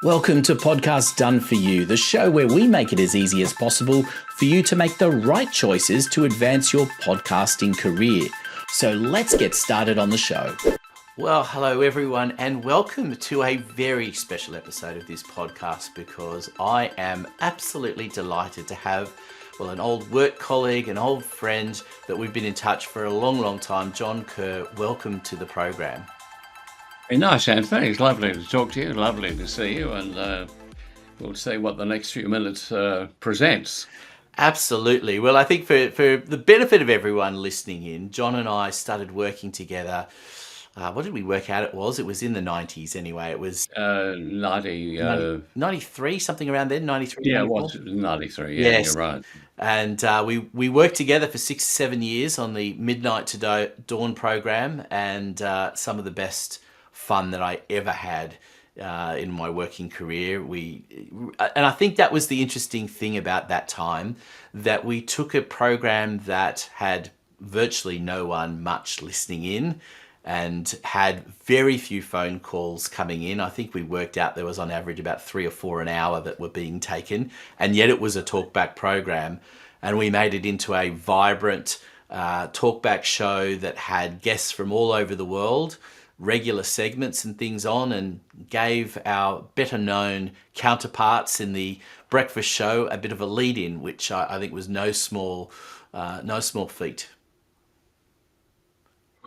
Welcome to Podcast Done For You, the show where we make it as easy as possible for you to make the right choices to advance your podcasting career. So let's get started on the show. Well, hello everyone, and welcome to a very special episode of this podcast, because I am absolutely delighted to have, an old work colleague, an old friend that we've been in touch for a long time, John Kerr. Welcome to the program. Very nice, Anthony. It's lovely to talk to you, lovely to see you, and we'll see what the next few minutes presents. Absolutely. Well, I think for the benefit of everyone listening in, John and I started working together. What did we work out it was? It was in the 90s anyway. It was 93, something around then, 93, Yeah, 94? it was 93, yeah, Yes. You're right. And we worked together for 6-7 years on the Midnight to Dawn program, and some of the best fun that I ever had in my working career. And I think that was the interesting thing about that time, that we took a program that had virtually no one much listening in and had very few phone calls coming in. I think we worked out there was on average about 3 or 4 an hour that were being taken, and yet it was a talkback program, and we made it into a vibrant talkback show that had guests from all over the world, regular segments and things on, and gave our better known counterparts in the breakfast show a bit of a lead in, which I think was no small feat.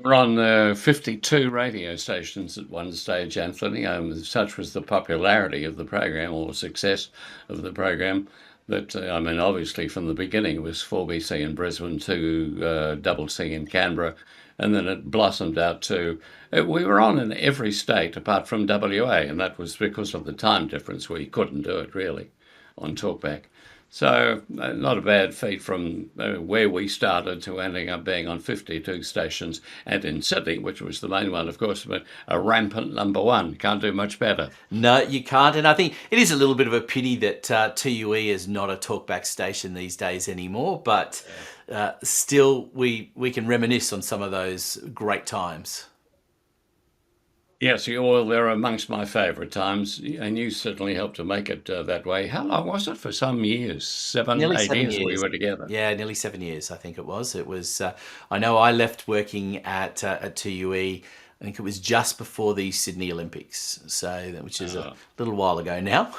We're on 52 radio stations at one stage, Anthony. Such was the popularity of the program, or success of the program, that, obviously from the beginning it was 4BC in Brisbane to Double C in Canberra, and then it blossomed out to, we were on in every state apart from WA, and that was because of the time difference. We couldn't do it really on Talkback. So not a bad feat from where we started to ending up being on 52 stations, and in Sydney, which was the main one, of course, but a rampant number one. Can't do much better. No, you can't. And I think it is a little bit of a pity that TUE is not a talkback station these days anymore, but still we can reminisce on some of those great times. Yes, they're amongst my favourite times, and you certainly helped to make it that way. How long was it? For some years, Nearly 8 7 years years. we were together. Yeah, nearly 7 years, I think it was. It was. I know I left working at TUE. I think it was just before the Sydney Olympics, which is a little while ago now.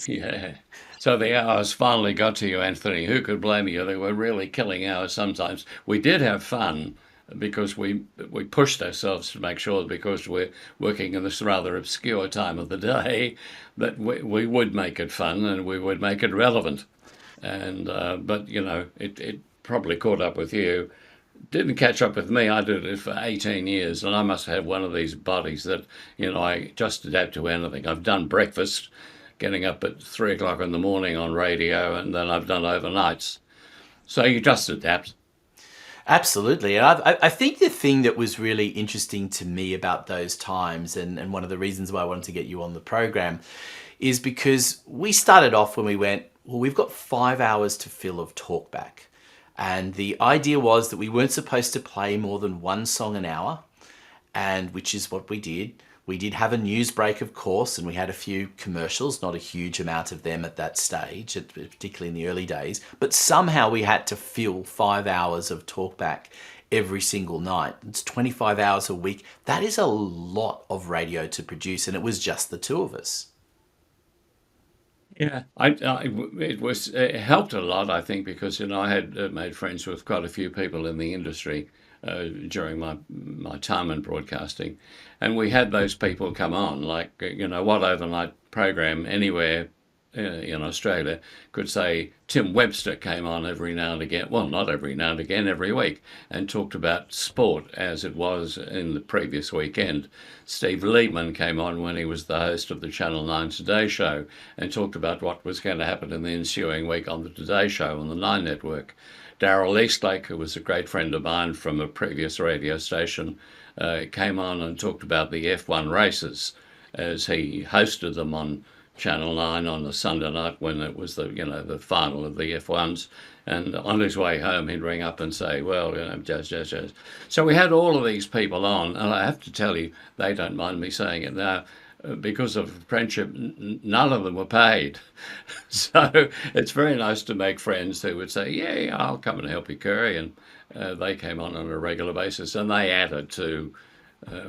Yeah. So the hours finally got to you, Anthony. Who could blame you? They were really killing hours sometimes. We did have fun, because we pushed ourselves to make sure, because we're working in this rather obscure time of the day, that we would make it fun and we would make it relevant. And but it probably caught up with you. Didn't catch up with me. I did it for 18 years, and I must have one of these bodies that I just adapt to anything. I've done breakfast, getting up at 3 o'clock in the morning on radio, and then I've done overnights. So you just adapt. Absolutely. And I think the thing that was really interesting to me about those times, and one of the reasons why I wanted to get you on the program, is because we started off when we went, we've got 5 hours to fill of talkback. And the idea was that we weren't supposed to play more than one song an hour, and which is what we did. We did have a news break, of course, and we had a few commercials, not a huge amount of them at that stage, particularly in the early days. But somehow we had to fill 5 hours of talkback every single night. It's 25 hours a week. That is a lot of radio to produce, and it was just the two of us. Yeah, it helped a lot, I think, because I had made friends with quite a few people in the industry during my time in broadcasting, and we had those people come on, like what overnight program anywhere in Australia could say Tim Webster came on every now and again, well, not every now and again, every week, and talked about sport as it was in the previous weekend. Steve Liebman came on when he was the host of the Channel 9 Today Show and talked about what was going to happen in the ensuing week on the Today Show on the 9 Network. Darryl Eastlake, who was a great friend of mine from a previous radio station, came on and talked about the F1 races as he hosted them on Channel 9 on a Sunday night when it was the final of the F1s. And on his way home, he'd ring up and say, well, jazz. So we had all of these people on, and I have to tell you, they don't mind me saying it now, because of friendship, none of them were paid. So it's very nice to make friends who would say, yeah, I'll come and help you, Kerry. And they came on a regular basis, and they added to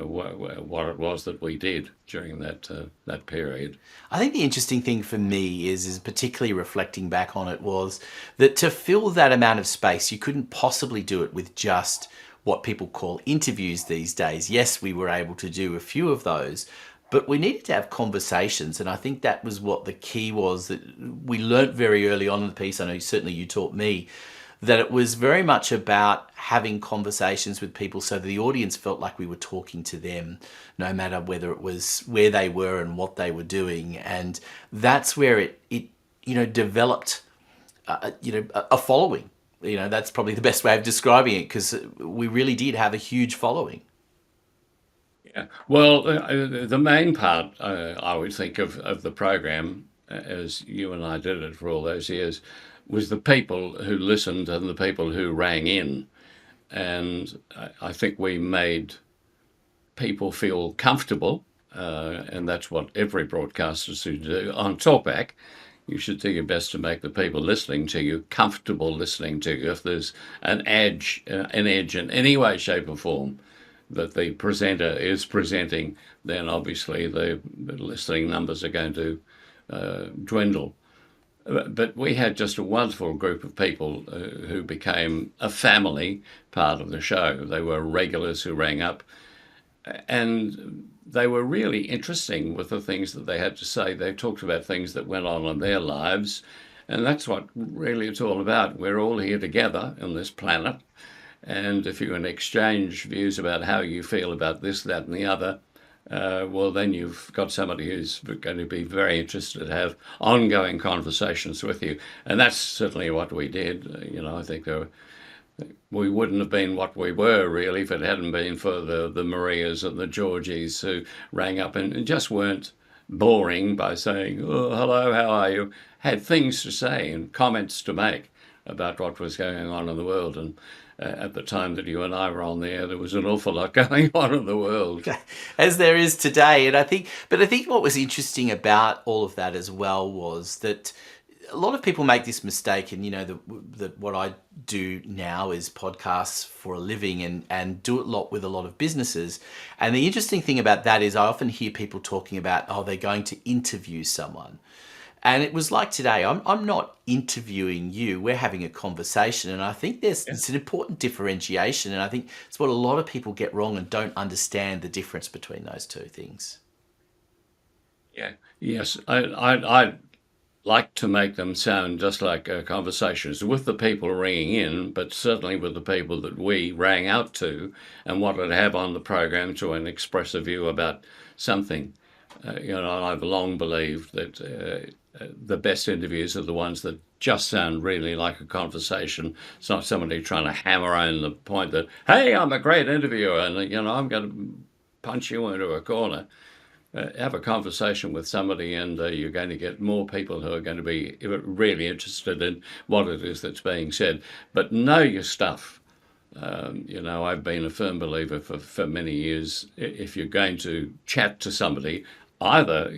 what it was that we did during that period. I think the interesting thing for me is particularly reflecting back on it, was that to fill that amount of space, you couldn't possibly do it with just what people call interviews these days. Yes, we were able to do a few of those, but we needed to have conversations. And I think that was what the key was, that we learnt very early on in the piece. I know certainly you taught me that it was very much about having conversations with people so the audience felt like we were talking to them, no matter whether it was where they were and what they were doing. And that's where it developed, a following. That's probably the best way of describing it, because we really did have a huge following. Yeah. Well, the main part, I would think, of the program, as you and I did it for all those years, was the people who listened and the people who rang in. And I think we made people feel comfortable, and that's what every broadcaster should do. On Talkback, you should do your best to make the people listening to you comfortable listening to you. If there's an edge in any way, shape or form that the presenter is presenting, then obviously the listening numbers are going to dwindle. But we had just a wonderful group of people who became a family part of the show. They were regulars who rang up, and they were really interesting with the things that they had to say. They talked about things that went on in their lives, and that's what really it's all about. We're all here together on this planet, and if you can exchange views about how you feel about this, that, and the other, well, then you've got somebody who's going to be very interested to have ongoing conversations with you. And that's certainly what we did. I think we wouldn't have been what we were, really, if it hadn't been for the Marias and the Georgies who rang up and just weren't boring by saying, oh, hello, how are you? Had things to say and comments to make about what was going on in the world. And at the time that you and I were on there was an awful lot going on in the world, as there is today. And I think what was interesting about all of that as well was that a lot of people make this mistake, and that what I do now is podcasts for a living and do it a lot with a lot of businesses. And the interesting thing about that is I often hear people talking about, they're going to interview someone. And it was like today, I'm not interviewing you, we're having a conversation. And I think it's an important differentiation. And I think it's what a lot of people get wrong and don't understand the difference between those two things. Yeah. Yes. I'd like to make them sound just like conversations with the people ringing in, but certainly with the people that we rang out to and wanted to have on the program to express a view about something. I've long believed that the best interviews are the ones that just sound really like a conversation. It's not somebody trying to hammer home the point that, hey, I'm a great interviewer and, I'm going to punch you into a corner. Have a conversation with somebody and you're going to get more people who are going to be really interested in what it is that's being said. But know your stuff. I've been a firm believer for many years. If you're going to chat to somebody, either,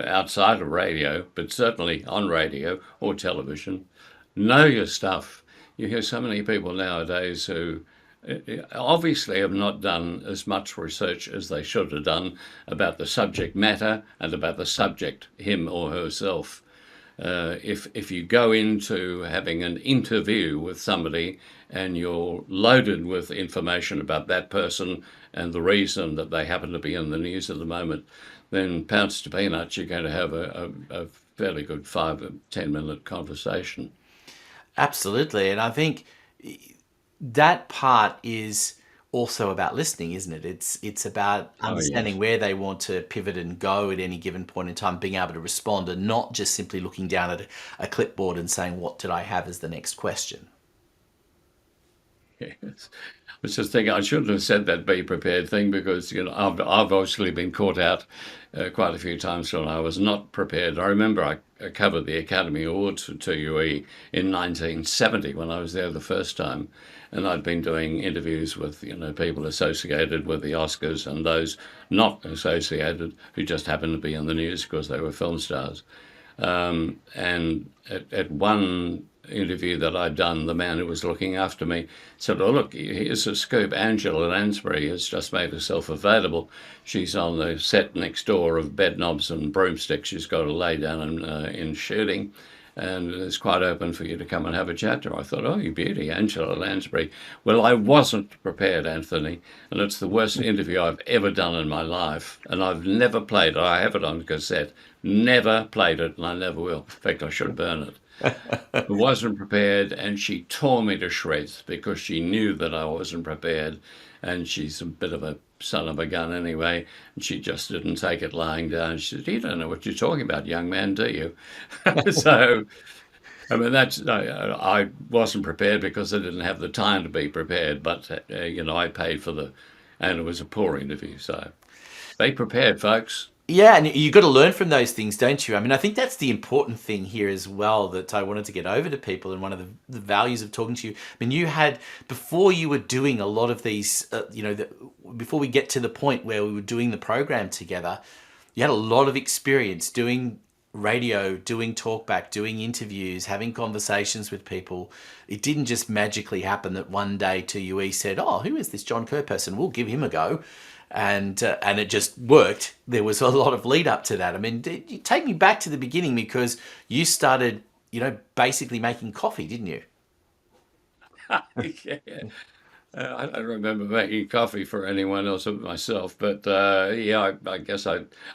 outside of radio, but certainly on radio or television, know your stuff. You hear so many people nowadays who obviously have not done as much research as they should have done about the subject matter and about the subject, him or herself. If you go into having an interview with somebody and you're loaded with information about that person and the reason that they happen to be in the news at the moment, then pounce to peanuts, you're going to have a fairly good 5 or 10 minute conversation. Absolutely. And I think that part is also about listening, isn't it? It's about understanding where they want to pivot and go at any given point in time, being able to respond and not just simply looking down at a clipboard and saying, what did I have as the next question? Yes. I was just thinking I shouldn't have said that be prepared thing because I've obviously been caught out quite a few times when I was not prepared. I remember I covered the Academy Awards for 2UE in 1970 when I was there the first time, and I'd been doing interviews with people associated with the Oscars and those not associated who just happened to be in the news because they were film stars. And at one interview that I'd done, the man who was looking after me said, "Oh, look, here's a scoop. Angela Lansbury has just made herself available. She's on the set next door of Bedknobs and Broomsticks. She's got to lay down in shooting, and it's quite open for you to come and have a chat to her." I thought, "Oh, you beauty, Angela Lansbury." Well, I wasn't prepared, Anthony, and it's the worst interview I've ever done in my life, and I've never played it. I have it on cassette. Never played it, and I never will. In fact, I should burn it. I wasn't prepared, and she tore me to shreds because she knew that I wasn't prepared, and she's a bit of a son of a gun anyway, and she just didn't take it lying down. She said, "You don't know what you're talking about, young man, do you?" So, I mean, I wasn't prepared because I didn't have the time to be prepared, but, I paid and it was a poor interview, so be prepared, folks. Yeah, and you got to learn from those things, don't you? I mean, I think that's the important thing here as well that I wanted to get over to people, and one of the values of talking to you. I mean, you had, before you were doing a lot of these, before we get to the point where we were doing the program together, you had a lot of experience doing radio, doing talkback, doing interviews, having conversations with people. It didn't just magically happen that one day 2UE said, "Oh, who is this John Kerr person? We'll give him a go." And it just worked. There was a lot of lead up to that. I mean, you take me back to the beginning because you started, basically making coffee, didn't you? Yeah. I don't remember making coffee for anyone else but myself, but yeah, I guess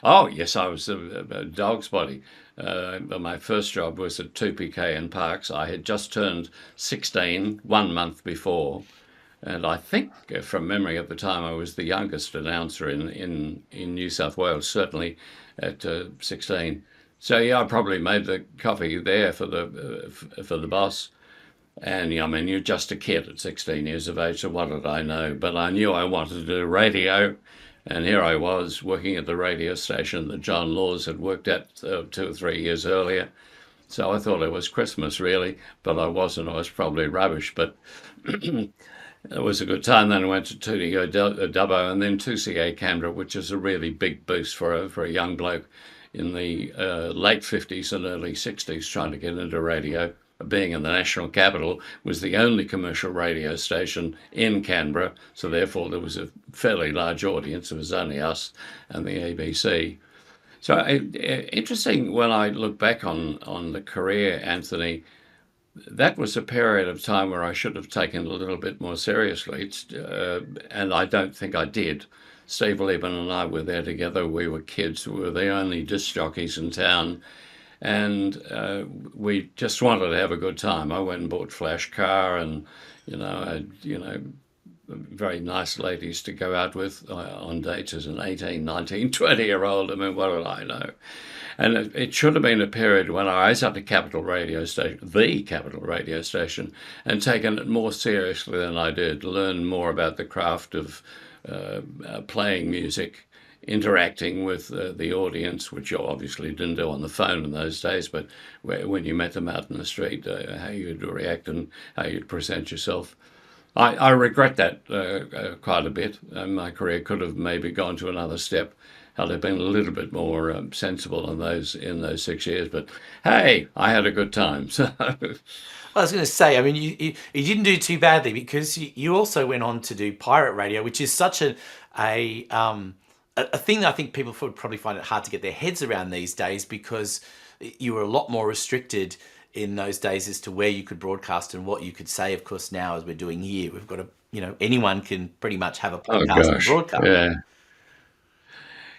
oh, yes, I was a dog's body. My first job was at 2PK in Parks. I had just turned 16 1 month before. And I think, from memory at the time, I was the youngest announcer in New South Wales, certainly at 16. So yeah, I probably made the coffee there for the boss. And I mean, you're just a kid at 16 years of age, so what did I know? But I knew I wanted to do radio, and here I was working at the radio station that John Laws had worked at 2 or 3 years earlier. So I thought it was Christmas, really, but I wasn't. I was probably rubbish, but it was a good time. Then I went to 2DO Dubbo and then 2CA Canberra, which is a really big boost for a young bloke in the late 50s and early 60s trying to get into radio. Being in the national capital was the only commercial radio station in Canberra, so therefore there was a fairly large audience. It was only us and the ABC. So interesting when I look back on the career, Anthony. That was a period of time where I should have taken it a little bit more seriously, and I don't think I did. Steve Liebman and I were there together. We were kids. We were the only disc jockeys in town, and we just wanted to have a good time. I went and bought Flash Car, and very nice ladies to go out with on dates as an 18, 19, 20-year-old. I mean, what did I know? And it should have been a period when I was at the Capital Radio Station, and taken it more seriously than I did, learn more about the craft of playing music, interacting with the audience, which you obviously didn't do on the phone in those days, but when you met them out in the street, how you'd react and how you'd present yourself. I regret that quite a bit. My career could have maybe gone to another step had I been a little bit more sensible in those 6 years. But hey, I had a good time. So I was going to say, I mean, you didn't do too badly because you also went on to do pirate radio, which is such a thing that I think people would probably find it hard to get their heads around these days, because you were a lot more restricted in those days as to where you could broadcast and what you could say. Of course, now, as we're doing here, we've got anyone can pretty much have a podcast and broadcast. Yeah.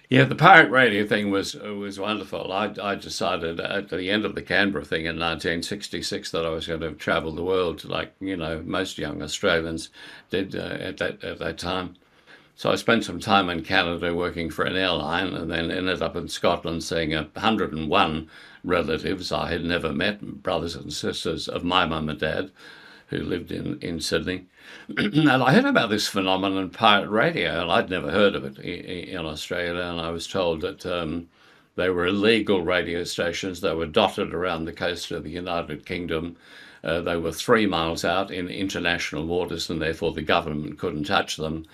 Yeah, the pirate radio thing was wonderful. I decided at the end of the Canberra thing in 1966 that I was going to travel the world, like most young Australians did at that time. So I spent some time in Canada working for an airline, and then ended up in Scotland seeing 101 relatives I had never met, brothers and sisters of my mum and dad, who lived in Sydney. And I heard about this phenomenon, pirate radio, and I'd never heard of it in Australia. And I was told that they were illegal radio stations. They were dotted around the coast of the United Kingdom. They were 3 miles out in international waters, and therefore the government couldn't touch them.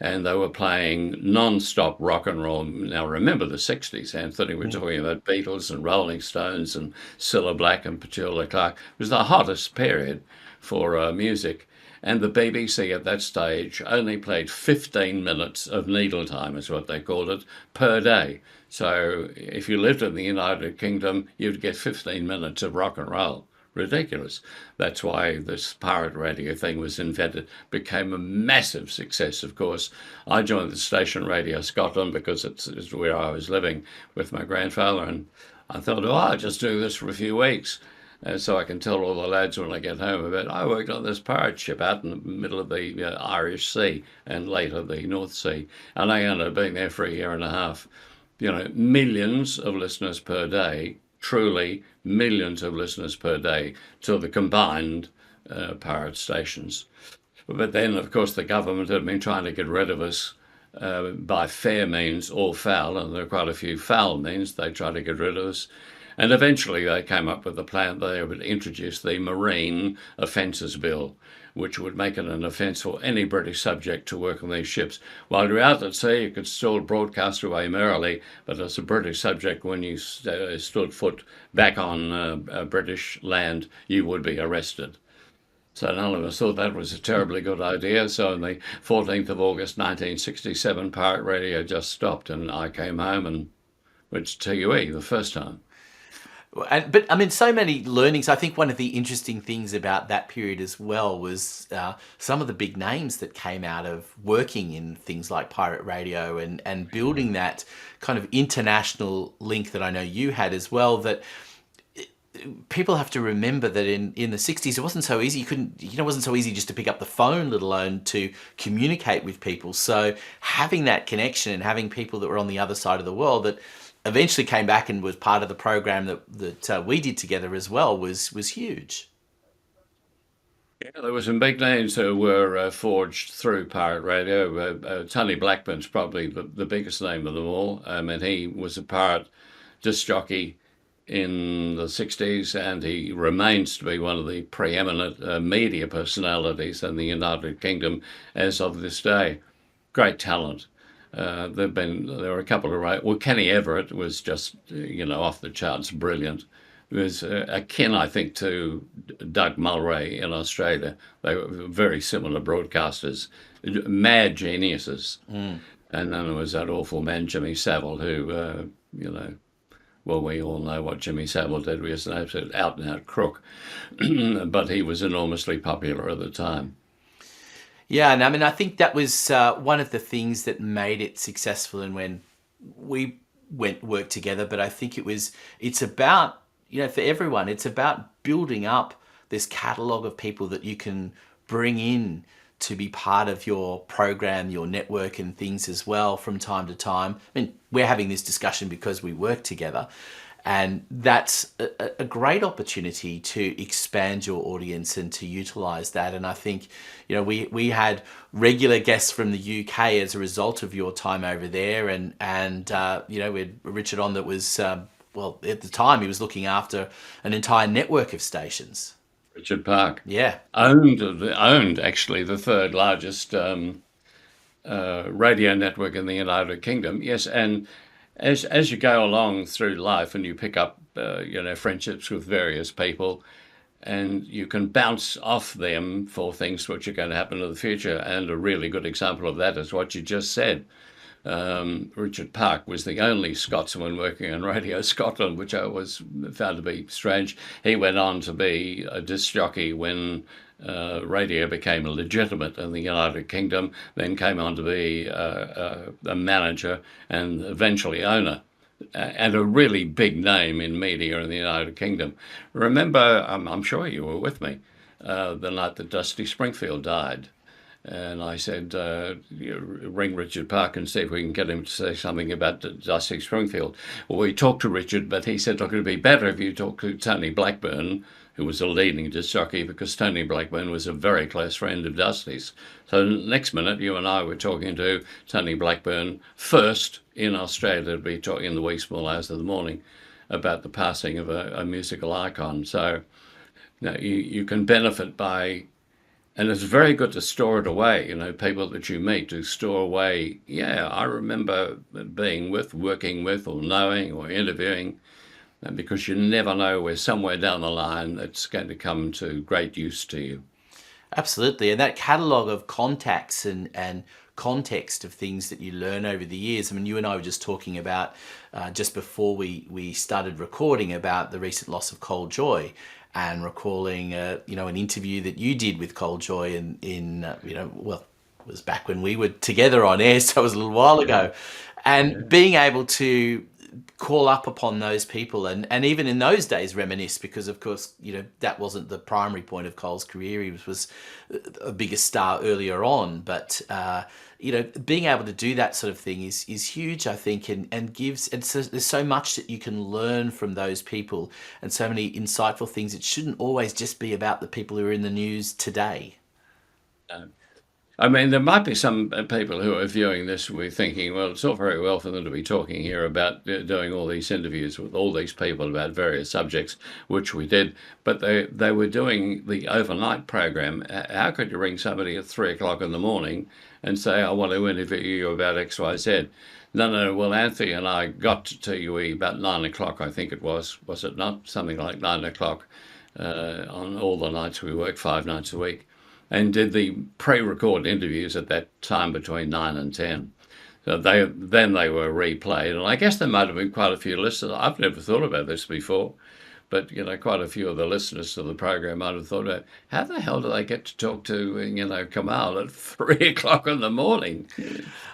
And they were playing non-stop rock and roll. Now, remember the 60s, Anthony. We're talking about Beatles and Rolling Stones and Cilla Black and Petula Clark. It was the hottest period for music. And the BBC at that stage only played 15 minutes of needle time, is what they called it, per day. So if you lived in the United Kingdom, you'd get 15 minutes of rock and roll. Ridiculous. That's why this pirate radio thing was invented. Became a massive success, of course. I joined the station Radio Scotland because it's where I was living with my grandfather, and I thought, oh, I'll just do this for a few weeks. So I can tell all the lads when I get home about I worked on this pirate ship out in the middle of the Irish Sea and later the North Sea. And I ended up being there for a year and a half. You know, millions of listeners per day, truly millions of listeners per day to the combined pirate stations. But then, of course, the government had been trying to get rid of us by fair means or foul, and there are quite a few foul means they tried to get rid of us. And eventually they came up with a plan. They would introduce the Marine Offences Bill, which would make it an offence for any British subject to work on these ships. While you're out at sea, you could still broadcast away merrily, but as a British subject, when you stood foot back on British land, you would be arrested. So none of us thought that was a terribly good idea. So on the 14th of August 1967, pirate radio just stopped, and I came home and went to TUE the first time. But I mean, so many learnings. I think one of the interesting things about that period as well was some of the big names that came out of working in things like pirate radio and building that kind of international link that I know you had as well. That people have to remember that in the 60s, it wasn't so easy. It wasn't so easy just to pick up the phone, let alone to communicate with people. So having that connection and having people that were on the other side of the world that eventually came back and was part of the program that we did together as well was huge. Yeah, there were some big names who were forged through pirate radio. Tony Blackburn's probably the biggest name of them all. I mean, he was a pirate disc jockey in the 60s, and he remains to be one of the preeminent media personalities in the United Kingdom as of this day. Great talent. There were a couple of Kenny Everett was just off the charts brilliant. It was akin, I think, to Doug Mulray in Australia. They were very similar broadcasters, mad geniuses. And then there was that awful man Jimmy Savile, who well, we all know what Jimmy Savile did. He was an absolute out-and-out crook, but he was enormously popular at the time. Yeah, and I mean, I think that was one of the things that made it successful and when we worked together. But I think it's about, for everyone, it's about building up this catalogue of people that you can bring in to be part of your program, your network and things as well from time to time. I mean, we're having this discussion because we work together. And that's a great opportunity to expand your audience and to utilize that. And I think, we had regular guests from the UK as a result of your time over there. And we had Richard on that was, at the time he was looking after an entire network of stations. Richard Park. Yeah. Owned actually the third largest radio network in the United Kingdom. Yes, and as you go along through life and you pick up, friendships with various people, and you can bounce off them for things which are going to happen in the future. And a really good example of that is what you just said. Richard Park was the only Scotsman working on Radio Scotland, which I was found to be strange. He went on to be a disc jockey when radio became legitimate in the United Kingdom, then came on to be a manager and eventually owner, and a really big name in media in the United Kingdom. Remember, I'm sure you were with me, the night that Dusty Springfield died. And I said, ring Richard Park and see if we can get him to say something about Dusty Springfield. Well, we talked to Richard, but he said, look, it'd be better if you talk to Tony Blackburn, who was a leading disc jockey, because Tony Blackburn was a very close friend of Dusty's. So next minute, you and I were talking to Tony Blackburn first in Australia to be talking in the wee small hours of the morning about the passing of a musical icon. So you can benefit by, and it's very good to store it away, people that you meet to store away. Yeah, I remember being with, working with, or knowing, or interviewing, because you never know where somewhere down the line it's going to come to great use to you. Absolutely. And that catalogue of contacts and context of things that you learn over the years. I mean, you and I were just talking about, just before we started recording, about the recent loss of Cole Joy, and recalling, an interview that you did with Cole Joy it was back when we were together on air, so it was a little while ago. And being able to call up upon those people and even in those days reminisce, because of course, that wasn't the primary point of Cole's career. He was a bigger star earlier on, but being able to do that sort of thing is huge, I think, and gives, and so there's so much that you can learn from those people, and so many insightful things. It shouldn't always just be about the people who are in the news today. I mean, there might be some people who are viewing this who are thinking, well, it's all very well for them to be talking here about doing all these interviews with all these people about various subjects, which we did, but they were doing the overnight program. How could you ring somebody at 3 o'clock in the morning and say, I want to interview you about XYZ? No. Well, Anthony and I got to TUE about 9 o'clock, I think it was it not? Something like 9 o'clock on all the nights we worked, 5 nights a week, and did the pre-record interviews at that time between 9 and 10. So they were replayed, and I guess there might have been quite a few listeners. I've never thought about this before, but quite a few of the listeners to the program might have thought about, how the hell do they get to talk to Kamal at 3 o'clock in the morning?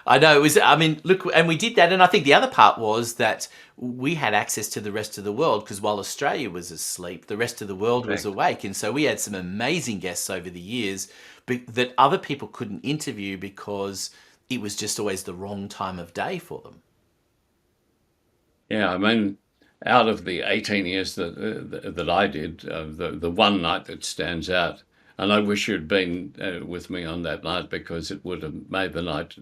I know, it was, I mean, look, and we did that, and I think the other part was that we had access to the rest of the world, because while Australia was asleep, the rest of the world was awake, and so we had some amazing guests over the years that other people couldn't interview because it was just always the wrong time of day for them. Yeah, I mean, out of the 18 years that I did, the one night that stands out, and I wish you'd been with me on that night, because it would have made the night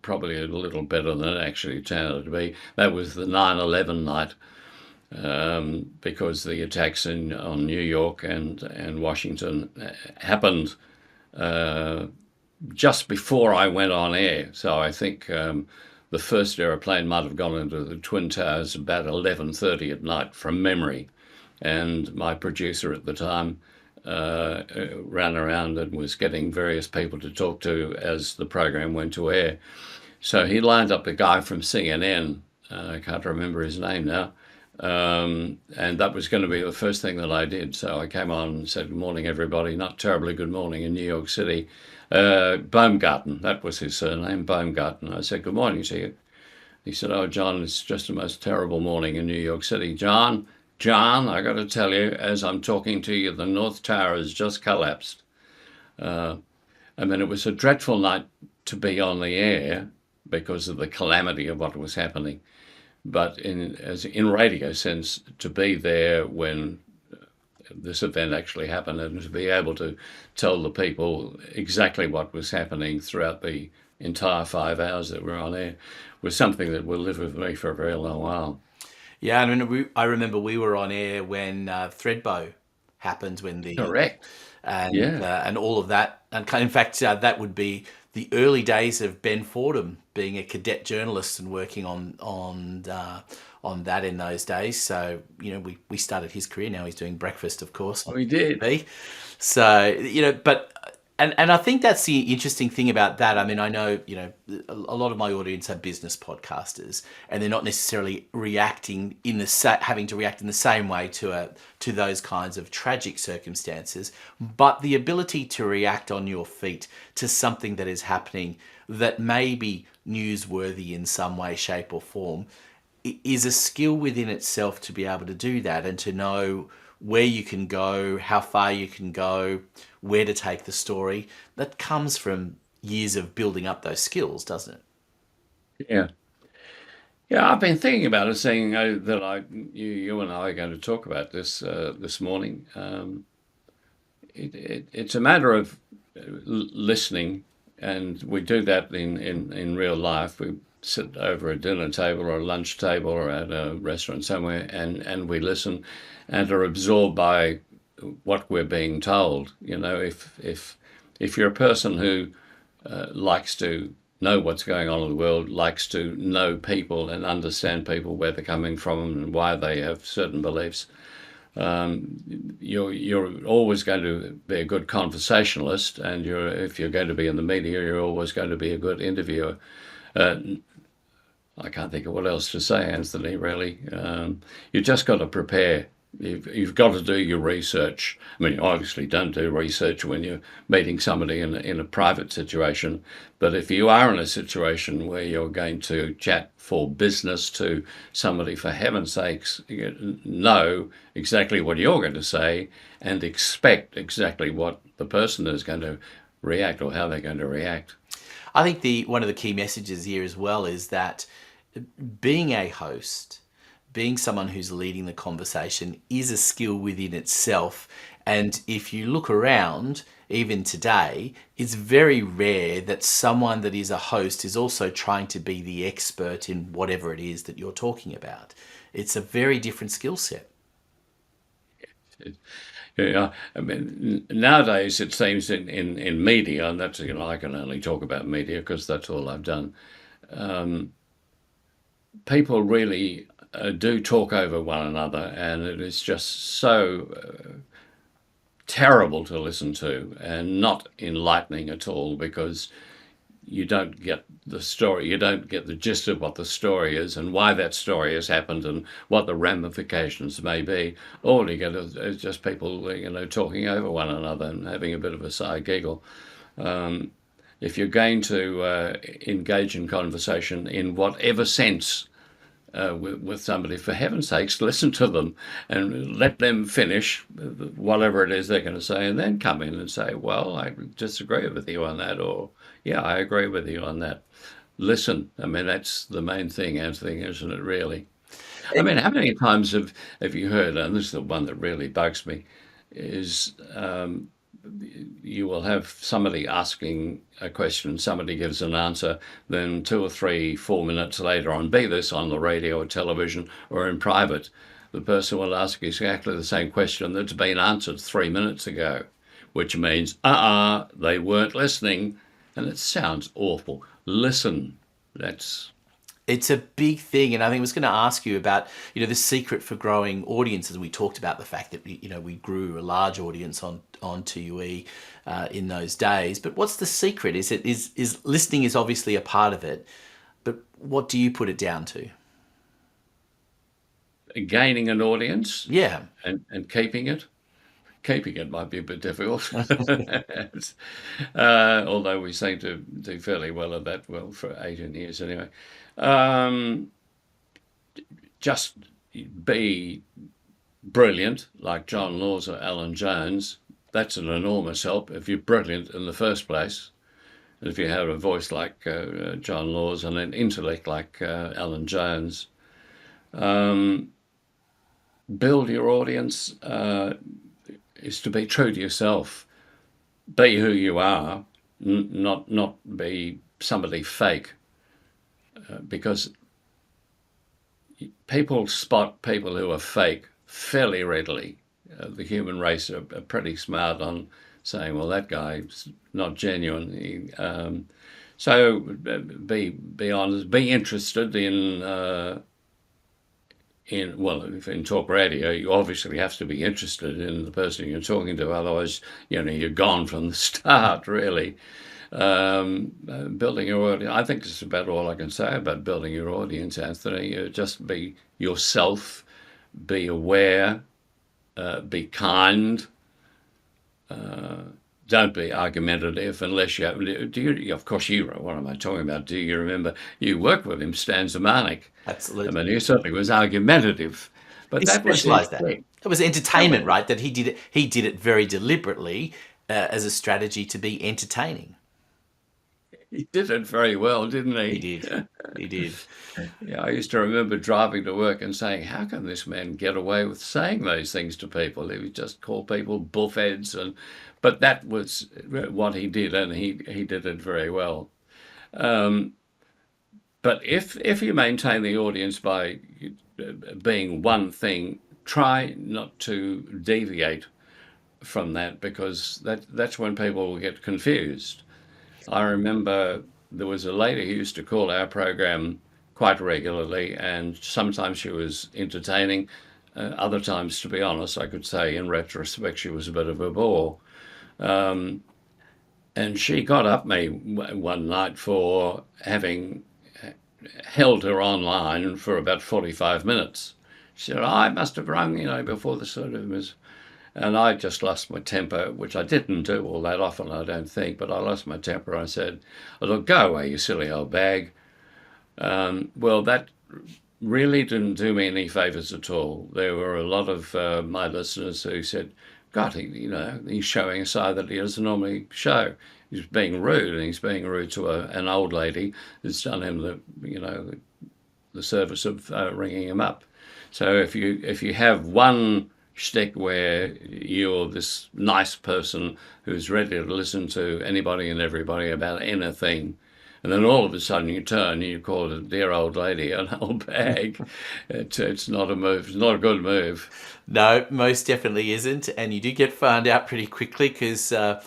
probably a little better than it actually turned out to be. That was the 9/11 night, because the attacks on New York and Washington happened just before I went on air. So I think the first aeroplane might have gone into the Twin Towers about 11:30 at night, from memory. And my producer at the time ran around and was getting various people to talk to as the program went to air. So he lined up a guy from CNN, I can't remember his name now, and that was going to be the first thing that I did. So I came on and said, good morning, everybody. Not terribly good morning in New York City. Baumgarten, that was his surname, Baumgarten. I said, good morning to you. He said, oh, John, it's just the most terrible morning in New York City. John, I got to tell you, as I'm talking to you, the North Tower has just collapsed. I mean, it was a dreadful night to be on the air because of the calamity of what was happening. But in radio sense, to be there when this event actually happened, and to be able to tell the people exactly what was happening throughout the entire 5 hours that we're on air, was something that will live with me for a very long while. Yeah, I mean, I remember we were on air when Thredbo happened, when the correct, and all of that, and in fact, that would be the early days of Ben Fordham being a cadet journalist and working on that in those days. So we started his career. Now he's doing breakfast, of course. We did. So but. And I think that's the interesting thing about that. I mean, I know, a lot of my audience are business podcasters, and they're not necessarily having to react in the same way to those kinds of tragic circumstances. But the ability to react on your feet to something that is happening that may be newsworthy in some way, shape, or form is a skill within itself, to be able to do that and to know where you can go, how far you can go, where to take the story. That comes from years of building up those skills, doesn't it? Yeah. Yeah, I've been thinking about it, saying that you and I are going to talk about this this morning. It's a matter of listening, and we do that in real life. We sit over a dinner table or a lunch table or at a restaurant somewhere, and we listen and are absorbed by what we're being told. You know, if you're a person who likes to know what's going on in the world, likes to know people and understand people, where they're coming from and why they have certain beliefs, you're always going to be a good conversationalist, and if you're going to be in the media, you're always going to be a good interviewer. I can't think of what else to say, Anthony, really. You just got to prepare. You've got to do your research. I mean, you obviously don't do research when you're meeting somebody in a private situation, but if you are in a situation where you're going to chat for business to somebody, for heaven's sakes, know exactly what you're going to say and expect exactly what the person is going to react or how they're going to react. I think one of the key messages here as well is that being a host, being someone who's leading the conversation, is a skill within itself. And if you look around, even today, it's very rare that someone that is a host is also trying to be the expert in whatever it is that you're talking about. It's a very different skill set. Yeah, I mean, nowadays it seems in media, and that's, I can only talk about media because that's all I've done. People really do talk over one another, and it is just so terrible to listen to and not enlightening at all, because you don't get the story, you don't get the gist of what the story is and why that story has happened and what the ramifications may be. All you get is just people, talking over one another and having a bit of a side giggle. If you're going to engage in conversation in whatever sense with somebody, for heaven's sakes, listen to them and let them finish whatever it is they're going to say, and then come in and say, well, I disagree with you on that, or yeah, I agree with you on that. Listen. I mean, that's the main thing, Anthony, isn't it, really? I mean, how many times have you heard, and this is the one that really bugs me, is you will have somebody asking a question, somebody gives an answer, then 2 or 3, 4 minutes later on, be this on the radio or television or in private, the person will ask exactly the same question that's been answered 3 minutes ago, which means, they weren't listening, and it sounds awful. Listen. It's a big thing, and I think I was going to ask you about, the secret for growing audiences. We talked about the fact that we grew a large audience on TUE in those days. But what's the secret? Is listening is obviously a part of it, but what do you put it down to? Gaining an audience, Yeah, and keeping it. Keeping it might be a bit difficult, although we seem to do fairly well at that. Well, for 18 years anyway. Just be brilliant, like John Laws or Alan Jones. That's an enormous help if you're brilliant in the first place. And if you have a voice like John Laws and an intellect like Alan Jones, build your audience is to be true to yourself. Be who you are, not be somebody fake. Because people spot people who are fake fairly readily. The human race are pretty smart on saying, well, that guy's not genuine. So be honest, be interested in if in talk radio, you obviously have to be interested in the person you're talking to, otherwise, you're gone from the start, really. Building your audience, I think it's about all I can say about building your audience, Anthony. Just be yourself, be aware, be kind. Don't be argumentative unless you have. Of course, what am I talking about? Do you remember you worked with him, Stan Zemanek? absolutely. I mean, he certainly was argumentative, but He that was specialised his that. thing. It was entertainment, right? That he did it. He did it very deliberately as a strategy to be entertaining. He did it very well, didn't He he? did. He did. Yeah, I used to remember driving to work and saying, "How can this man get away with saying those things to people? He would just call people bullheads," but that was what he did, and he did it very well. Um, but if you maintain the audience by being one thing, try not to deviate from that, because that's when people will get confused. I remember there was a lady who used to call our program quite regularly, and sometimes she was entertaining. Other times, to be honest, I could say in retrospect, she was a bit of a bore. Um, and she got up me one night for having held her online for about 45 minutes. She said, I must have rung, before the sort of was. And I just lost my temper, which I didn't do all that often, I don't think, but I lost my temper. I said, look, go away, you silly old bag. Well, that really didn't do me any favours at all. There were a lot of my listeners who said, God, he's showing a side that he doesn't normally show. He's being rude, and he's being rude to an old lady that's done him the service of ringing him up. So if you have one shtick where you're this nice person who's ready to listen to anybody and everybody about anything, and then all of a sudden you turn and you call it a dear old lady, an old bag, it's not a move. It's not a good move. No, most definitely isn't. And you do get found out pretty quickly, because I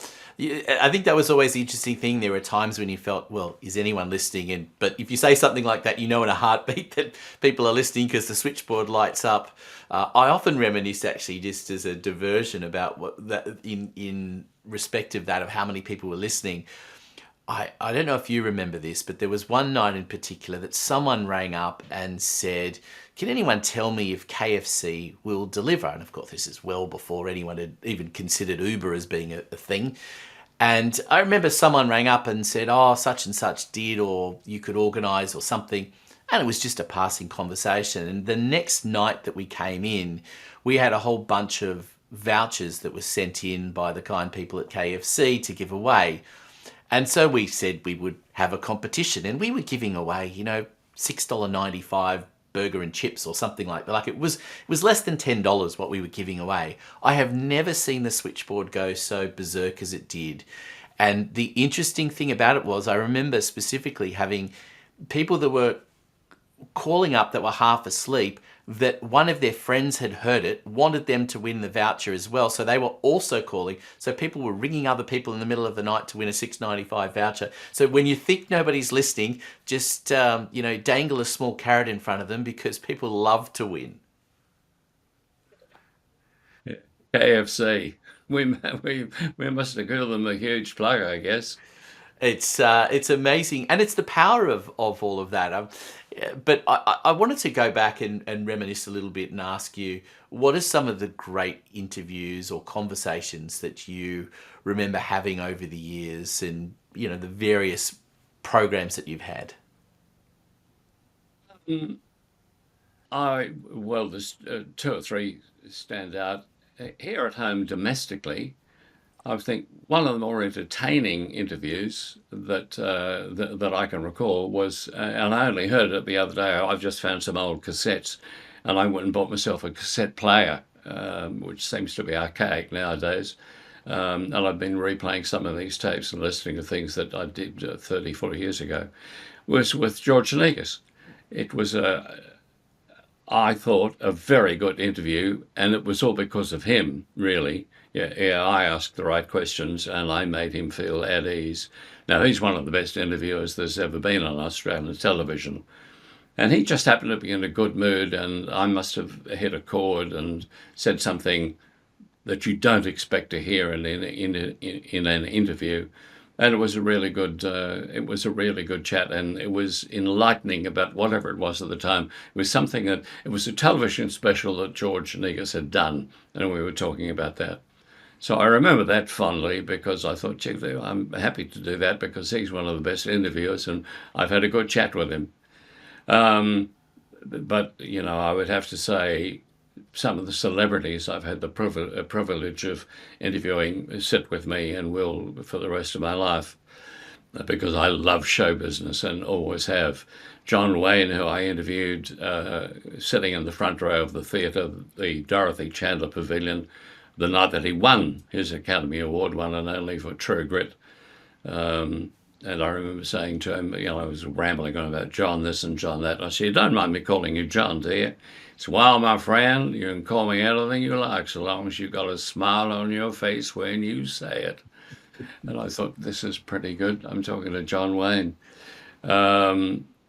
think that was always the interesting thing. There were times when you felt, well, is anyone listening? But if you say something like that, in a heartbeat that people are listening, because the switchboard lights up. I often reminisce, actually, just as a diversion, about what that in respect of that, of how many people were listening. I don't know if you remember this, but there was one night in particular that someone rang up and said, can anyone tell me if KFC will deliver? And of course, this is well before anyone had even considered Uber as being a thing. And I remember someone rang up and said, oh, such and such did, or you could organise or something. And it was just a passing conversation. And the next night that we came in, we had a whole bunch of vouchers that were sent in by the kind people at KFC to give away. And so we said we would have a competition, and we were giving away, $6.95 burger and chips or something like that. Like it was less than $10 what we were giving away. I have never seen the switchboard go so berserk as it did. And the interesting thing about it was, I remember specifically having people that were calling up that were half asleep, that one of their friends had heard it, wanted them to win the voucher as well. So they were also calling. So people were ringing other people in the middle of the night to win a $6.95 voucher. So when you think nobody's listening, just, dangle a small carrot in front of them, because people love to win. KFC. We must have given them a huge plug, I guess. It's amazing, and it's the power of all of that. But I wanted to go back and reminisce a little bit and ask you, what are some of the great interviews or conversations that you remember having over the years, and the various programs that you've had? There's two or three stand out. Here at home, domestically, I think one of the more entertaining interviews that I can recall was, and I only heard it the other day. I've just found some old cassettes, and I went and bought myself a cassette player, which seems to be archaic nowadays. And I've been replaying some of these tapes and listening to things that I did 30, 40 years ago. Was with George Negus. It was I thought, a very good interview, and it was all because of him, really. Yeah, I asked the right questions, and I made him feel at ease. Now, he's one of the best interviewers there's ever been on Australian television. And he just happened to be in a good mood, and I must have hit a chord and said something that you don't expect to hear in an interview. And it was a really good chat, and it was enlightening about whatever it was at the time. It was it was a television special that George Negus had done, and we were talking about that. So I remember that fondly, because I thought, gee, I'm happy to do that, because he's one of the best interviewers, and I've had a good chat with him. But I would have to say, some of the celebrities I've had the privilege of interviewing sit with me and will for the rest of my life. because I love show business and always have. John Wayne, who I interviewed, sitting in the front row of the theatre, the Dorothy Chandler Pavilion, the night that he won his Academy Award, one and only, for True Grit. And I remember saying to him, I was rambling on about John this and John that. I said, "You don't mind me calling you John, do you?" He said, "Well, my friend, you can call me anything you like, so long as you've got a smile on your face when you say it." And I thought, this is pretty good. I'm talking to John Wayne.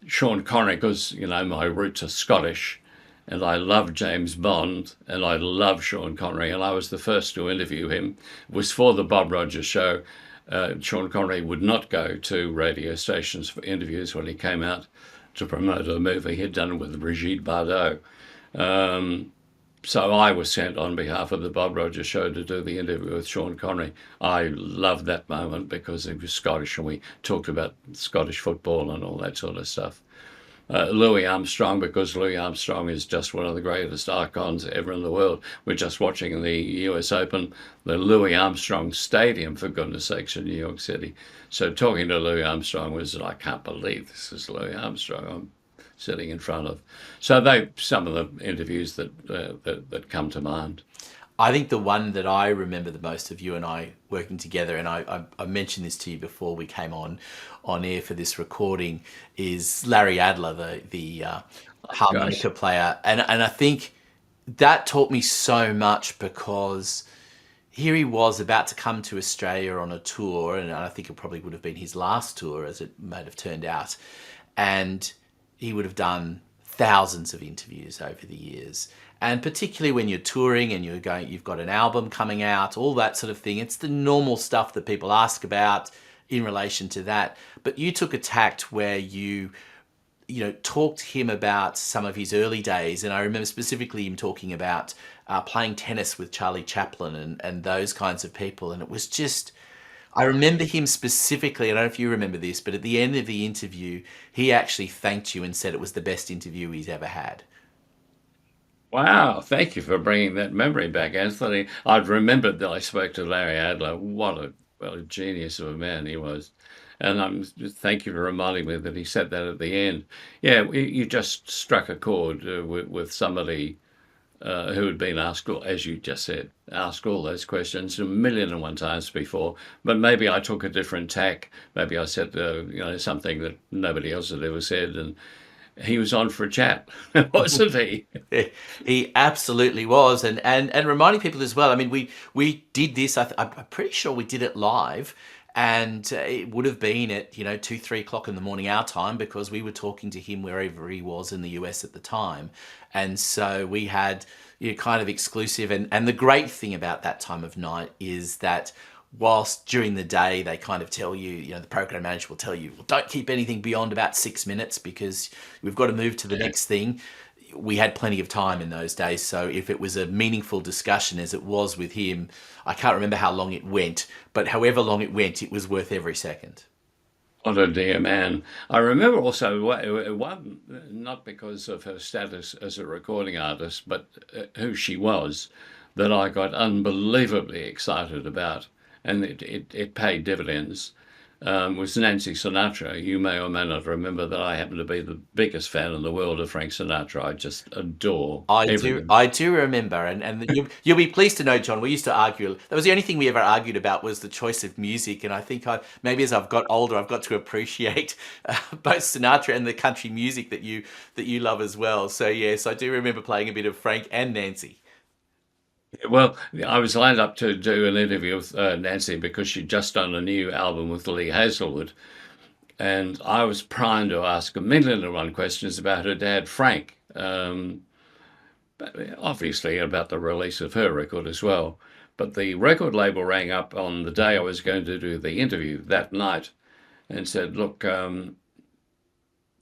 Sean Connery, because, my roots are Scottish, and I love James Bond, and I love Sean Connery, and I was the first to interview him. It was for the Bob Rogers show. Sean Connery would not go to radio stations for interviews when he came out to promote a movie he'd done with Brigitte Bardot. So I was sent on behalf of the Bob Rogers show to do the interview with Sean Connery. I loved that moment because he was Scottish and we talked about Scottish football and all that sort of stuff. Louis Armstrong, because Louis Armstrong is just one of the greatest icons ever in the world. We're just watching the US Open, the Louis Armstrong Stadium, for goodness sakes, in New York City. So talking to Louis Armstrong was, I can't believe this is Louis Armstrong I'm sitting in front of. So they some of the interviews that come to mind. I think the one that I remember the most of you and I working together, and I mentioned this to you before we came on air for this recording, is Larry Adler, the harmonica player. And I think that taught me so much, because here he was about to come to Australia on a tour, and I think it probably would have been his last tour, as it might have turned out. And he would have done thousands of interviews over the years. And particularly when you're touring and you've got an album coming out, all that sort of thing. It's the normal stuff that people ask about in relation to that. But you took a tact where you talked to him about some of his early days. And I remember specifically him talking about playing tennis with Charlie Chaplin and those kinds of people. And it was just, I remember him specifically, I don't know if you remember this, but at the end of the interview, he actually thanked you and said it was the best interview he's ever had. Wow, thank you for bringing that memory back, Anthony. I'd remembered that I spoke to Larry Adler. What a genius of a man he was. And thank you for reminding me that he said that at the end. Yeah, you just struck a chord with somebody who had been asked, as you just said, asked all those questions 1,000,001 times before. But maybe I took a different tack. Maybe I said, something that nobody else had ever said, and he was on for a chat, wasn't he? He absolutely was, and reminding people as well. I mean, we did this. I'm pretty sure we did it live, and it would have been at 2-3 o'clock in the morning our time, because we were talking to him wherever he was in the US at the time, and so we had kind of exclusive. And the great thing about that time of night is that, whilst during the day they kind of tell you, the program manager will tell you, well, don't keep anything beyond about 6 minutes because we've got to move to the next thing. We had plenty of time in those days. So if it was a meaningful discussion, as it was with him, I can't remember how long it went, but however long it went, it was worth every second. What a dear man. I remember also, one, not because of her status as a recording artist, but who she was, that I got unbelievably excited about. And it paid dividends, was Nancy Sinatra. You may or may not remember that I happen to be the biggest fan in the world of Frank Sinatra. I just adore everything. I do remember, and you'll be pleased to know, John, we used to argue. That was the only thing we ever argued about, was the choice of music. And I think maybe as I've got older, I've got to appreciate both Sinatra and the country music that you love as well. So yes, I do remember playing a bit of Frank and Nancy. Well, I was lined up to do an interview with Nancy because she'd just done a new album with Lee Hazelwood. And I was primed to ask 1,000,001 questions about her dad, Frank. Obviously about the release of her record as well. But the record label rang up on the day I was going to do the interview that night and said, look,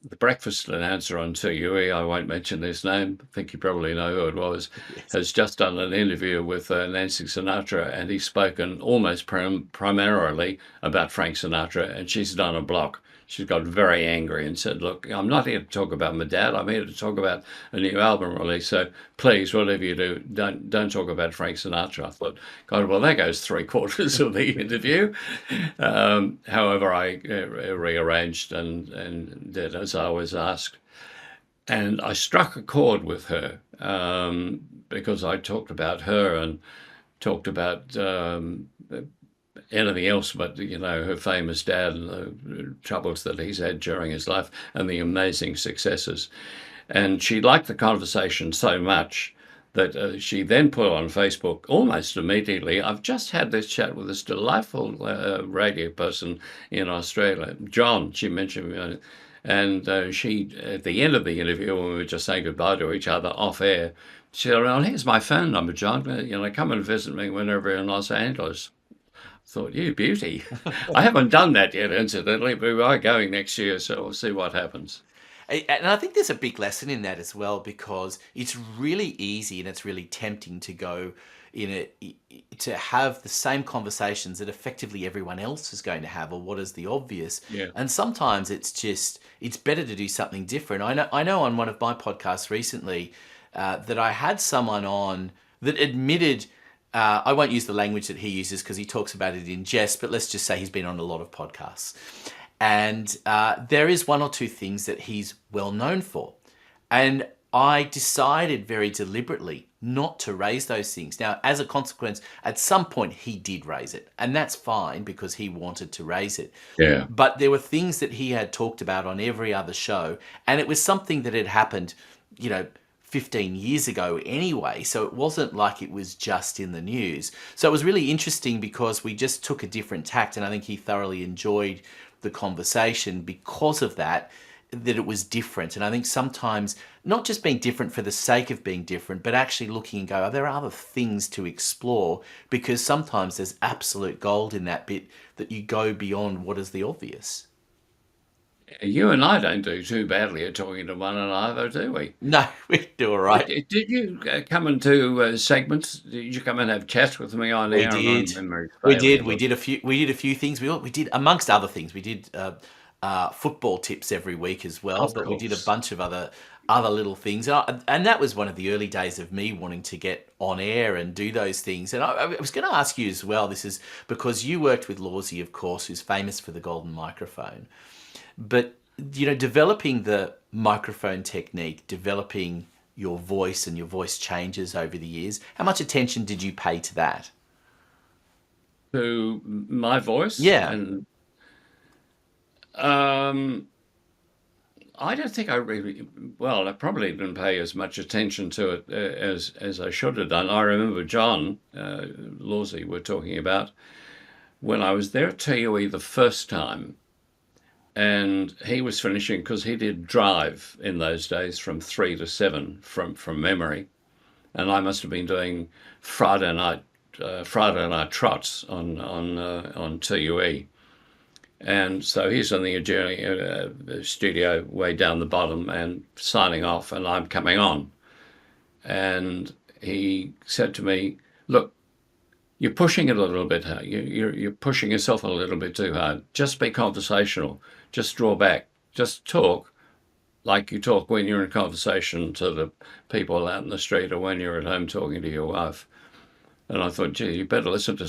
the breakfast announcer on 2UE, I won't mention his name, I think you probably know who it was, yes, has just done an interview with Nancy Sinatra, and he's spoken almost primarily about Frank Sinatra, and she's done a block. She got very angry and said, "Look, I'm not here to talk about my dad. I'm here to talk about a new album release. So please, whatever you do, don't talk about Frank Sinatra." I thought, God, well, that goes three-quarters of the interview. However, I rearranged and did as I was asked. And I struck a chord with her because I talked about her and talked about anything else but, her famous dad and the troubles that he's had during his life and the amazing successes. And she liked the conversation so much that she then put on Facebook almost immediately, "I've just had this chat with this delightful radio person in Australia, John," she mentioned me. And she, at the end of the interview, when we were just saying goodbye to each other off air, she said, "Well, here's my phone number, John. Come and visit me whenever you're in Los Angeles." I thought, you beauty. I haven't done that yet, incidentally, but we are going next year, so we'll see what happens. And I think there's a big lesson in that as well, because it's really easy and it's really tempting to go to have the same conversations that effectively everyone else is going to have, or what is the obvious. Yeah. And sometimes it's better to do something different. I know on one of my podcasts recently that I had someone on that admitted, I won't use the language that he uses because he talks about it in jest, but let's just say he's been on a lot of podcasts. And there is one or two things that he's well known for. And I decided very deliberately not to raise those things. Now, as a consequence, at some point he did raise it, and that's fine because he wanted to raise it. Yeah. But there were things that he had talked about on every other show, and it was something that had happened, 15 years ago anyway, so it wasn't like it was just in the news. So it was really interesting because we just took a different tact, and I think he thoroughly enjoyed the conversation because of that it was different. And I think sometimes not just being different for the sake of being different, but actually looking and go, are there other things to explore? Because sometimes there's absolute gold in that bit that you go beyond what is the obvious. You and I don't do too badly at talking to one another, do we? No, we do all right. Did you come into segments? Did you come and have chats with me on air? We did. We did a few things. We did, amongst other things, we did football tips every week as well. But we did a bunch of other little things, and that was one of the early days of me wanting to get on air and do those things. And I was going to ask you as well. This is because you worked with Lawsy, of course, who's famous for the golden microphone. But, developing the microphone technique, developing your voice and your voice changes over the years, how much attention did you pay to that? To my voice? Yeah. And I don't think I probably didn't pay as much attention to it as I should have done. I remember John Lawsy we're talking about when I was there at TUE the first time. And he was finishing, because he did drive in those days from 3 to 7 from memory, and I must have been doing Friday night trots on TUE, and so he's in the studio way down the bottom and signing off, and I'm coming on, and he said to me, "Look, you're pushing it a little bit hard. You're pushing yourself a little bit too hard. Just be conversational. Just draw back. Just talk like you talk when you're in conversation to the people out in the street or when you're at home talking to your wife." And I thought, gee, you better listen to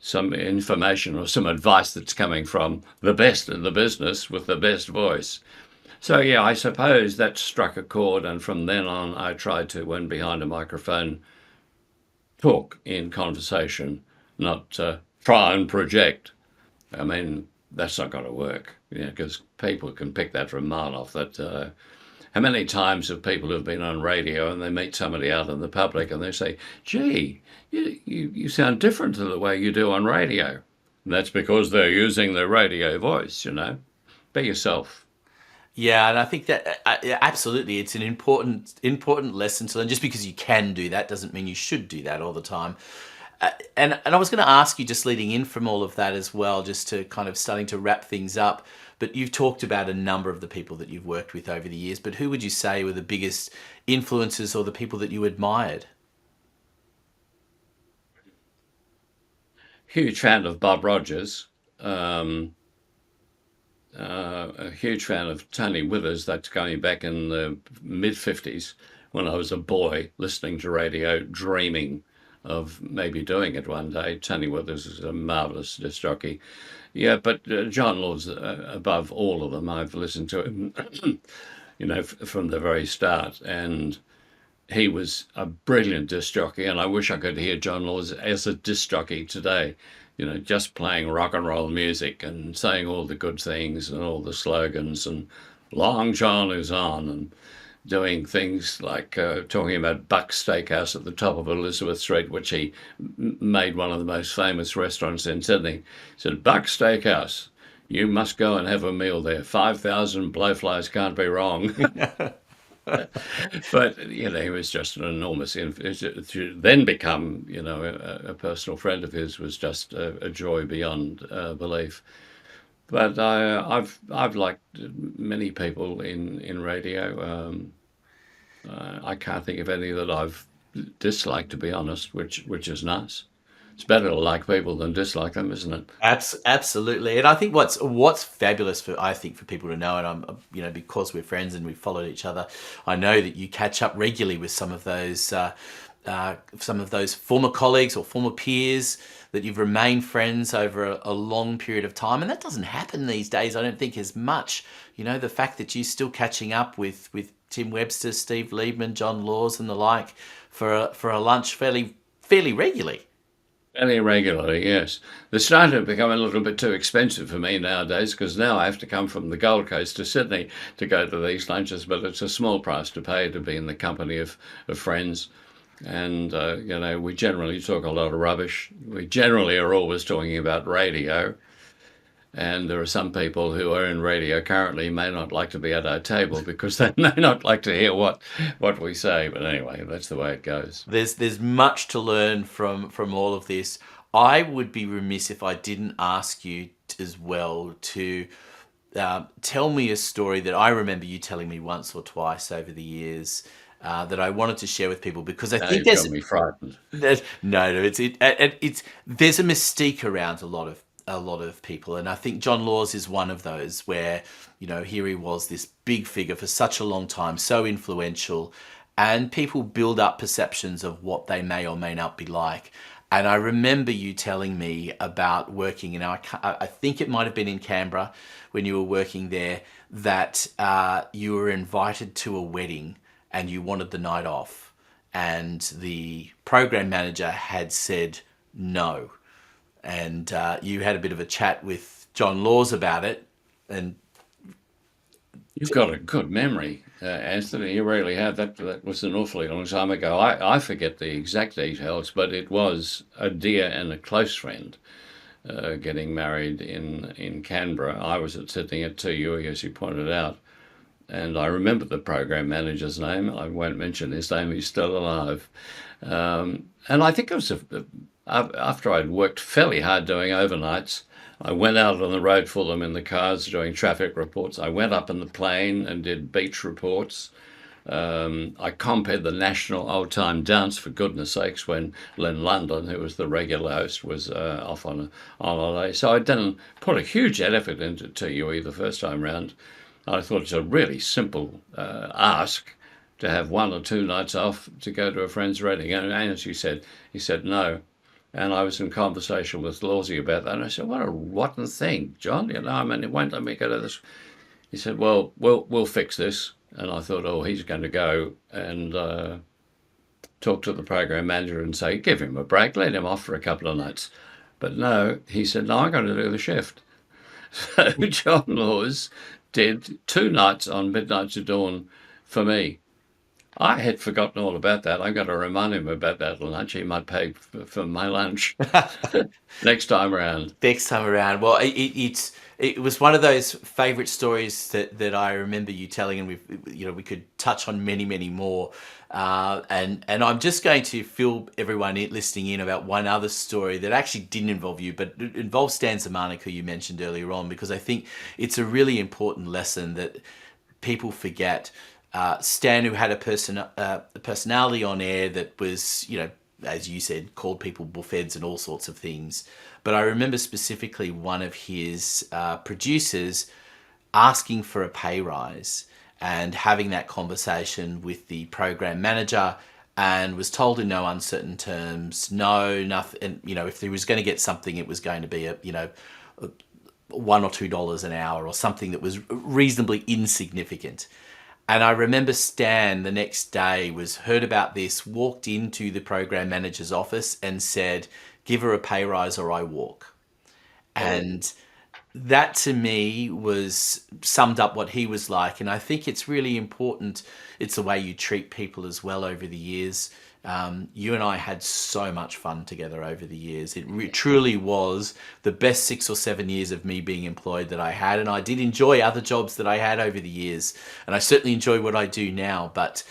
some information or some advice that's coming from the best in the business with the best voice. So, yeah, I suppose that struck a chord. And from then on, I tried to, when behind a microphone, talk in conversation, not try and project. I mean, that's not going to work, because people can pick that from a mile off. That how many times have people who've been on radio and they meet somebody out in the public and they say, "Gee, you sound different to the way you do on radio." And that's because they're using their radio voice. Be yourself. Yeah, and I think that absolutely, it's an important lesson to learn. Just because you can do that doesn't mean you should do that all the time. And I was going to ask you, just leading in from all of that as well, just to kind of starting to wrap things up. But you've talked about a number of the people that you've worked with over the years. But who would you say were the biggest influences or the people that you admired? Huge fan of Bob Rogers. a huge fan of Tony Withers. That's going back in the mid-50s when I was a boy listening to radio, dreaming of maybe doing it one day. Tony Withers is a marvelous disc jockey. Yeah, but John Lord's above all of them. I've listened to him, from the very start, and he was a brilliant disc jockey, and I wish I could hear John Laws as a disc jockey today, just playing rock and roll music and saying all the good things and all the slogans and Long John is on, and doing things like talking about Buck's Steakhouse at the top of Elizabeth Street, which he made one of the most famous restaurants in Sydney. He said, Buck's Steakhouse, you must go and have a meal there. 5,000 blowflies can't be wrong. But he was just an enormous to then become a personal friend of his was just a joy beyond belief. But I've liked many people in radio. I can't think of any that I've disliked, to be honest, which is nice. It's better to like people than dislike them, isn't it? Absolutely. And I think what's fabulous for people to know, and I'm because we're friends and we've followed each other, I know that you catch up regularly with some of those former colleagues or former peers that you've remained friends over a long period of time, and that doesn't happen these days. I don't think as much. The fact that you're still catching up with Tim Webster, Steve Liebman, John Laws, and the like for a lunch fairly regularly. Fairly regularly, yes. They're starting to become a little bit too expensive for me nowadays, because now I have to come from the Gold Coast to Sydney to go to these lunches, but it's a small price to pay to be in the company of friends. And, we generally talk a lot of rubbish. We generally are always talking about radio. And there are some people who are in radio currently may not like to be at our table because they may not like to hear what we say. But anyway, that's the way it goes. There's much to learn from all of this. I would be remiss if I didn't ask you as well to tell me a story that I remember you telling me once or twice over the years that I wanted to share with people, because I think there's me frightened. There's a mystique around a lot of people, and I think John Laws is one of those where here he was, this big figure for such a long time, so influential, and people build up perceptions of what they may or may not be like. And I remember you telling me about working, I think it might have been in Canberra when you were working there, that you were invited to a wedding and you wanted the night off, and the program manager had said no. And you had a bit of a chat with John Laws about it. And you've got a good memory, Anthony. You really have. That was an awfully long time ago. I forget the exact details, but it was a dear and a close friend getting married in Canberra. I was at Sydney at 2UE, as you pointed out. And I remember the program manager's name. I won't mention his name. He's still alive. And I think it was after I'd worked fairly hard doing overnights. I went out on the road for them in the cars doing traffic reports. I went up in the plane and did beach reports. I compared the National Old Time Dance, for goodness sakes, when Lynn London, who was the regular host, was off on a holiday. So I didn't put a huge effort into TUE the first time round. I thought it's a really simple ask to have 1 or 2 nights off to go to a friend's wedding. And as you said, he said no. And I was in conversation with Lawsy about that. And I said, what a rotten thing, John. It won't let me go to this. He said, well, we'll fix this. And I thought, oh, he's going to go and talk to the program manager and say, give him a break, let him off for a couple of nights. But no, he said, no, I'm going to do the shift. So John Laws did 2 nights on Midnight to Dawn for me. I had forgotten all about that. I'm going to remind him about that lunch. He might pay for my lunch next time around. Well, it was one of those favourite stories that I remember you telling, and we could touch on many, many more. And I'm just going to fill everyone listening in about one other story that actually didn't involve you, but it involves Stan Zemanek, who you mentioned earlier on, because I think it's a really important lesson that people forget. Stan, who had a personality on air that was, as you said, called people buffheads and all sorts of things. But I remember specifically one of his producers asking for a pay rise and having that conversation with the program manager, and was told in no uncertain terms, no, nothing. And, you know, if he was going to get something, it was going to be $1 or $2 an hour or something that was reasonably insignificant. And I remember Stan the next day heard about this, walked into the program manager's office and said, "Give her a pay rise or I walk." And that to me was summed up what he was like. And I think it's really important. It's the way you treat people as well over the years. You and I had so much fun together over the years. It truly was the best 6 or 7 years of me being employed that I had. And I did enjoy other jobs that I had over the years. And I certainly enjoy what I do now. But,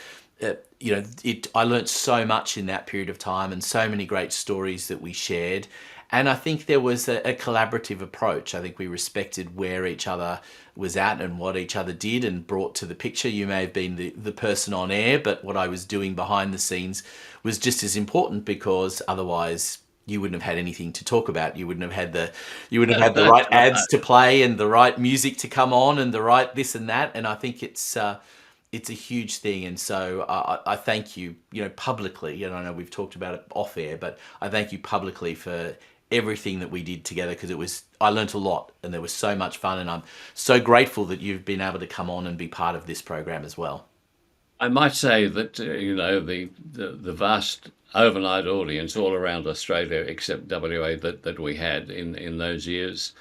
I learned so much in that period of time and so many great stories that we shared. And I think there was a collaborative approach. I think we respected where each other was at and what each other did and brought to the picture. You may have been the person on air, but what I was doing behind the scenes was just as important, because otherwise you wouldn't have had anything to talk about. You wouldn't have had the right ads to play and the right music to come on and the right this and that. And I think it's a huge thing. And so I thank you, publicly. And I know we've talked about it off air, but I thank you publicly for everything that we did together, because I learnt a lot and there was so much fun, and I'm so grateful that you've been able to come on and be part of this program as well. I might say that the vast overnight audience all around Australia except WA that we had in those years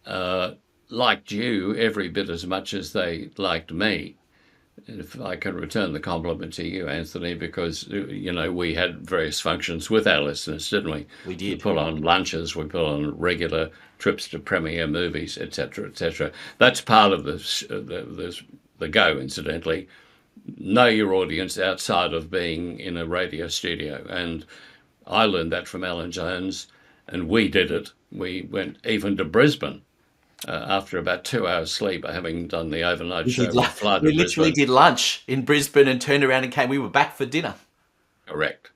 liked you every bit as much as they liked me. If I can return the compliment to you, Anthony, because, we had various functions with our listeners, didn't we? We did. We put on lunches, we put on regular trips to premiere movies, etc., etc. That's part of the go, incidentally. Know your audience outside of being in a radio studio. And I learned that from Alan Jones, and we did it. We went even to Brisbane. After about 2 hours sleep, having done the overnight show. We literally did lunch in Brisbane and turned around and came. We were back for dinner. Correct.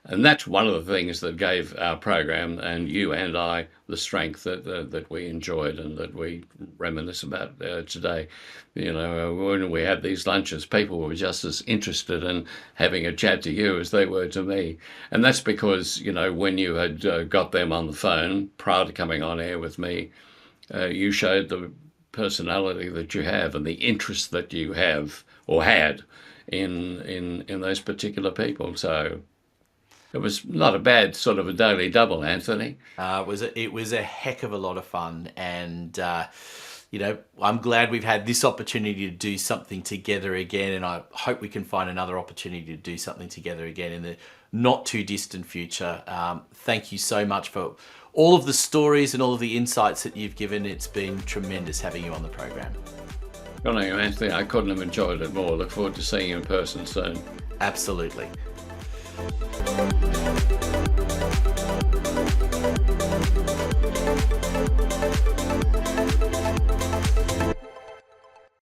And that's one of the things that gave our program, and you and I, the strength that we enjoyed and that we reminisce about today. When we had these lunches, people were just as interested in having a chat to you as they were to me. And that's because, when you had got them on the phone prior to coming on air with me, you showed the personality that you have and the interest that you have or had in those particular people. So it was not a bad sort of a daily double, Anthony. It was a heck of a lot of fun, and I'm glad we've had this opportunity to do something together again, and I hope we can find another opportunity to do something together again in the not too distant future. Thank you so much for all of the stories and all of the insights that you've given. It's been tremendous having you on the program. Good on you, Anthony. I couldn't have enjoyed it more. Look forward to seeing you in person soon. Absolutely.